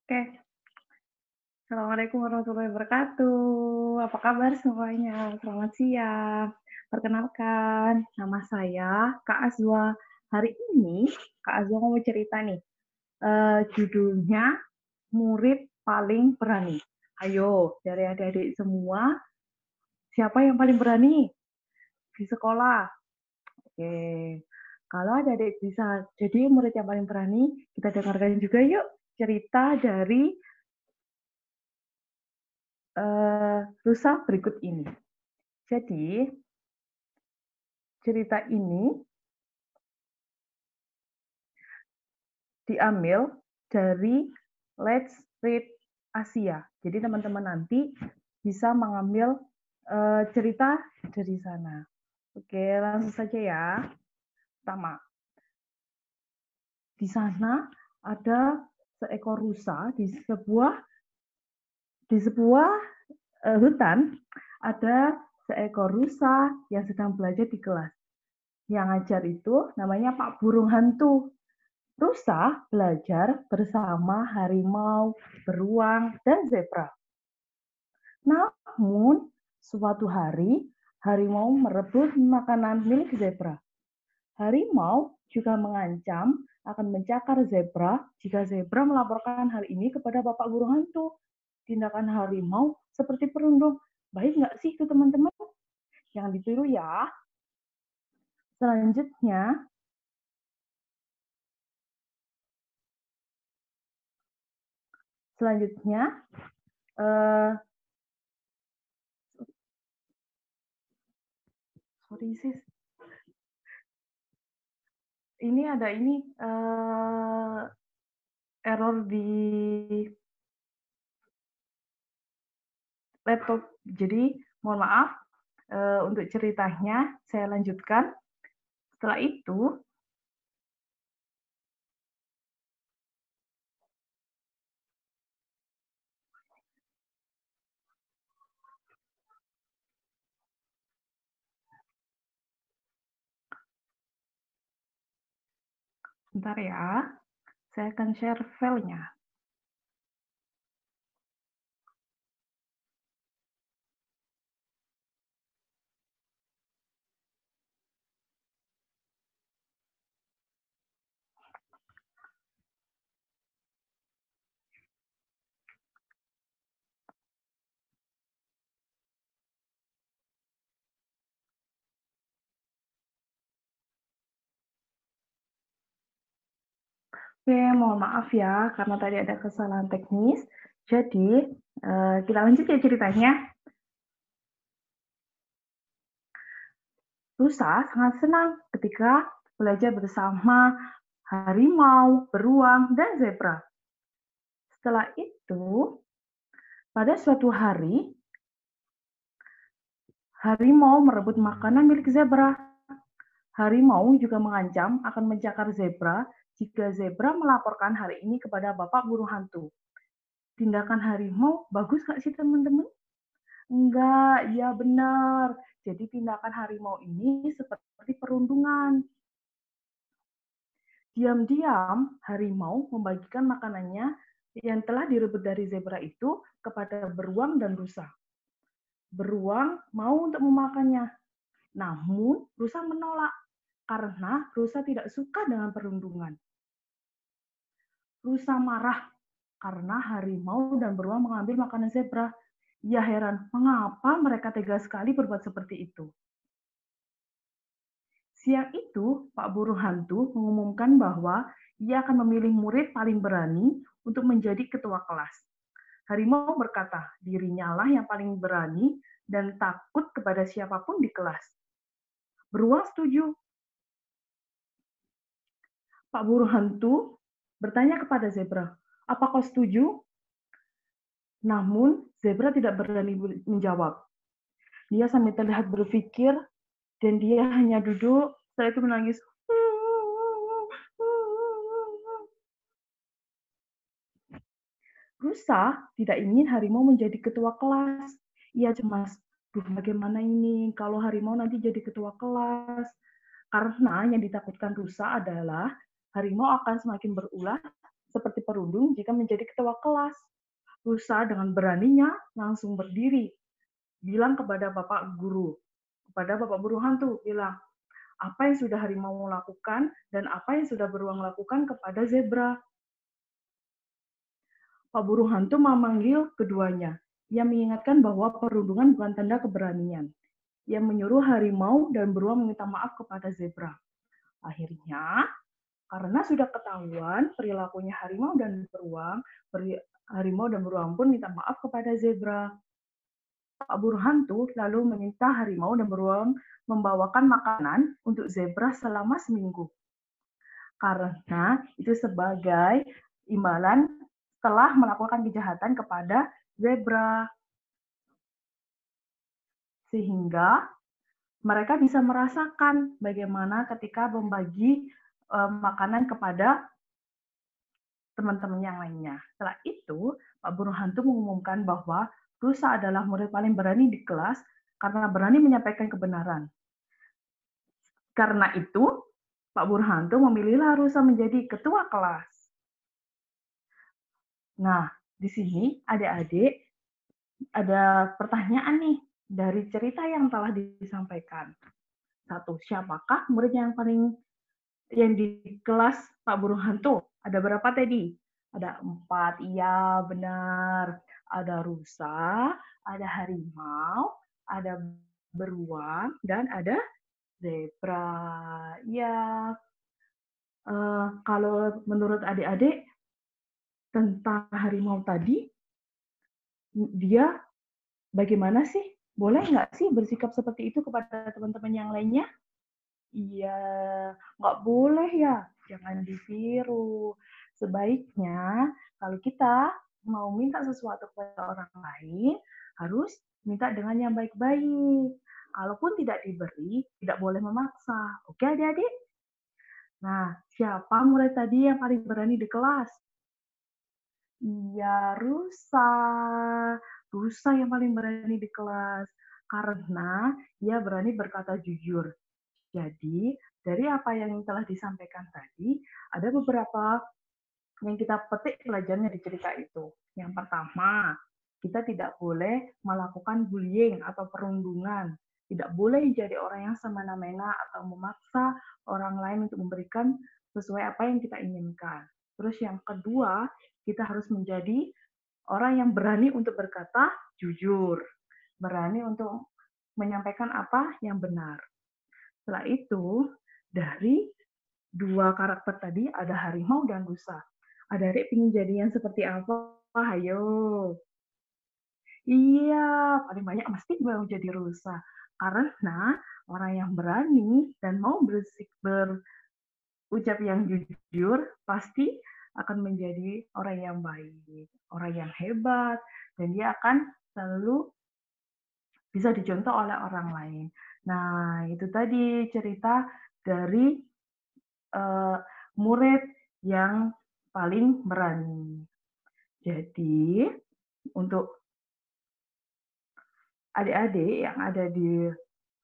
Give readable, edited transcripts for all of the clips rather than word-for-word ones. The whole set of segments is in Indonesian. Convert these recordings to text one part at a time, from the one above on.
Oke, Assalamualaikum warahmatullahi wabarakatuh. Apa kabar semuanya? Selamat siang. Perkenalkan, nama saya Kak Azwa. Hari ini Kak Azwa mau cerita nih. Judulnya Murid Paling Berani. Ayo, dari adik-adik semua, siapa yang paling berani di sekolah? Oke, kalau adik-adik bisa jadi murid yang paling berani, kita dengarkan juga yuk cerita dari rusa berikut ini. Jadi, cerita ini diambil dari Let's Read Asia. Jadi teman-teman nanti bisa mengambil cerita dari sana. Oke, langsung saja ya. Pertama, di sana ada seekor rusa di sebuah hutan. Ada seekor rusa yang sedang belajar di kelas. Yang ngajar itu namanya Pak Burung Hantu. Rusa belajar bersama harimau, beruang, dan zebra. Namun, suatu hari, harimau merebut makanan milik zebra. Harimau juga mengancam akan mencakar zebra jika zebra melaporkan hal ini kepada Bapak Guru Hantu. Tindakan harimau seperti perundung. Baik nggak sih itu teman-teman? Jangan ditiru ya. Selanjutnya, sorry sis, ini ada error di laptop. Jadi mohon maaf, untuk ceritanya saya lanjutkan. Setelah itu, bentar ya, saya akan share filenya. Oke, mohon maaf ya, karena tadi ada kesalahan teknis. Jadi, kita lanjut ya ceritanya. Rusa sangat senang ketika belajar bersama harimau, beruang, dan zebra. Setelah itu, pada suatu hari, harimau merebut makanan milik zebra. Harimau juga mengancam akan mencakar zebra jika zebra melaporkan hal ini kepada Bapak Guru Hantu. Tindakan harimau bagus nggak sih teman-teman? Enggak, ya benar. Jadi tindakan harimau ini seperti perundungan. Diam-diam, harimau membagikan makanannya yang telah direbut dari zebra itu kepada beruang dan rusa. Beruang mau untuk memakannya, namun rusa menolak karena rusa tidak suka dengan perundungan. Rusa marah karena harimau dan beruang mengambil makanan zebra. Ia heran, mengapa mereka tega sekali berbuat seperti itu. Siang itu, Pak Burung Hantu mengumumkan bahwa ia akan memilih murid paling berani untuk menjadi ketua kelas. Harimau berkata, dirinya lah yang paling berani dan takut kepada siapapun di kelas. Beruang setuju. Pak Burung Hantu bertanya kepada zebra, apa kau setuju? Namun, zebra tidak berani menjawab. Dia sambil terlihat berpikir, dan dia hanya duduk, setelah itu menangis. Rusa tidak ingin harimau menjadi ketua kelas. Ia cemas, bagaimana ini kalau harimau nanti jadi ketua kelas? Karena yang ditakutkan rusa adalah harimau akan semakin berulah seperti perundung jika menjadi ketua kelas. Rusa dengan beraninya langsung berdiri, bilang kepada Bapak Guru, kepada Bapak Guru Hantu, bilang, apa yang sudah harimau lakukan dan apa yang sudah beruang lakukan kepada zebra. Pak Burung Hantu memanggil keduanya. Ia mengingatkan bahwa perundungan bukan tanda keberanian. Ia menyuruh harimau dan beruang meminta maaf kepada zebra. Akhirnya, karena sudah ketahuan perilakunya harimau dan beruang, harimau dan beruang pun minta maaf kepada zebra. Pak Burung Hantu lalu meminta harimau dan beruang membawakan makanan untuk zebra selama seminggu. Karena itu sebagai imbalan telah melakukan kejahatan kepada zebra. Sehingga mereka bisa merasakan bagaimana ketika membagi makanan kepada teman-teman yang lainnya. Setelah itu, Pak Burung Hantu mengumumkan bahwa Rusa adalah murid paling berani di kelas karena berani menyampaikan kebenaran. Karena itu, Pak Burung Hantu memilihlah Rusa menjadi ketua kelas. Nah, di sini adik-adik ada pertanyaan nih dari cerita yang telah disampaikan. Satu, siapakah murid yang paling yang di kelas Pak Burung Hantu? Ada berapa tadi? Ada 4, iya benar. Ada rusa, ada harimau, ada beruang, dan ada zebra. Ya, kalau menurut adik-adik tentang harimau tadi, dia bagaimana sih? Boleh nggak sih bersikap seperti itu kepada teman-teman yang lainnya? Iya, nggak boleh ya, jangan ditiru. Sebaiknya kalau kita mau minta sesuatu kepada orang lain, harus minta dengan yang baik-baik. Kalaupun tidak diberi, tidak boleh memaksa. Oke adik-adik? Nah, siapa murid tadi yang paling berani di kelas? Iya, Rusa. Rusa yang paling berani di kelas. Karena ia berani berkata jujur. Jadi, dari apa yang telah disampaikan tadi, ada beberapa yang kita petik pelajarannya di cerita itu. Yang pertama, kita tidak boleh melakukan bullying atau perundungan. Tidak boleh jadi orang yang semena-mena atau memaksa orang lain untuk memberikan sesuai apa yang kita inginkan. Terus yang kedua, kita harus menjadi orang yang berani untuk berkata jujur. Berani untuk menyampaikan apa yang benar. Setelah itu, dari dua karakter tadi ada harimau dan rusa. Adik ingin jadi yang seperti apa? Hayo. Iya, paling banyak pasti mau jadi rusa. Karena orang yang berani dan mau berucap yang jujur pasti akan menjadi orang yang baik, orang yang hebat, dan dia akan selalu bisa dicontoh oleh orang lain. Nah, itu tadi cerita dari murid yang paling berani. Jadi, untuk adik-adik yang ada di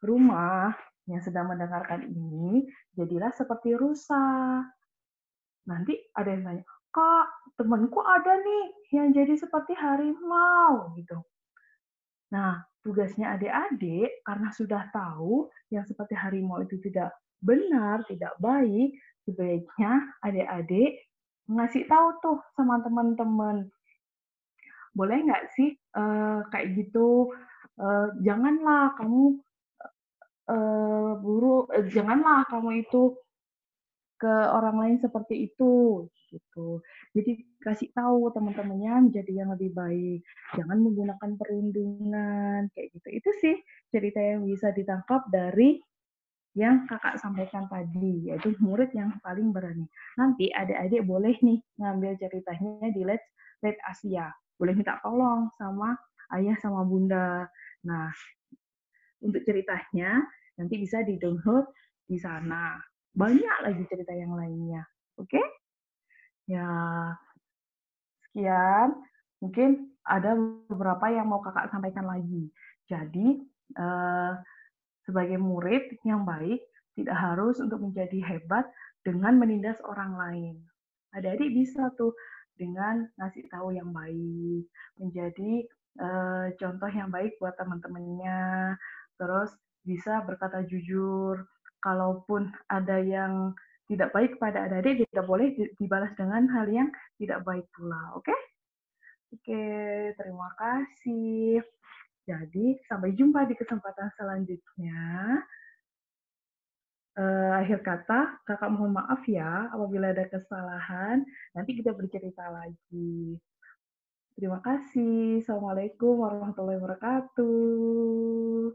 rumah yang sedang mendengarkan ini, jadilah seperti rusa. Nanti ada yang tanya, Kak, temanku ada nih yang jadi seperti harimau gitu. Nah, tugasnya adik-adik karena sudah tahu yang seperti harimau itu tidak benar, tidak baik, sebaiknya adik-adik ngasih tahu tuh sama teman-teman. Boleh nggak sih kayak gitu? Janganlah kamu janganlah kamu itu ke orang lain seperti itu, gitu. Jadi kasih tahu teman-temannya menjadi yang lebih baik. Jangan menggunakan perundungan, kayak gitu. Itu sih cerita yang bisa ditangkap dari yang kakak sampaikan tadi, yaitu murid yang paling berani. Nanti adik-adik boleh nih ngambil ceritanya di Let's Read Asia. Boleh minta tolong sama ayah sama bunda. Nah, untuk ceritanya nanti bisa di-download di sana. Banyak lagi cerita yang lainnya. Oke? Ya, sekian. Mungkin ada beberapa yang mau kakak sampaikan lagi. Jadi, sebagai murid yang baik, tidak harus untuk menjadi hebat dengan menindas orang lain. Adik-adik bisa tuh dengan ngasih tahu yang baik, menjadi contoh yang baik buat teman-temannya, terus bisa berkata jujur. Kalaupun ada yang tidak baik pada adik-adik, tidak boleh dibalas dengan hal yang tidak baik pula. Oke? Oke, terima kasih. Jadi, sampai jumpa di kesempatan selanjutnya. Akhir kata, kakak mohon maaf ya apabila ada kesalahan. Nanti kita bercerita lagi. Terima kasih. Assalamualaikum warahmatullahi wabarakatuh.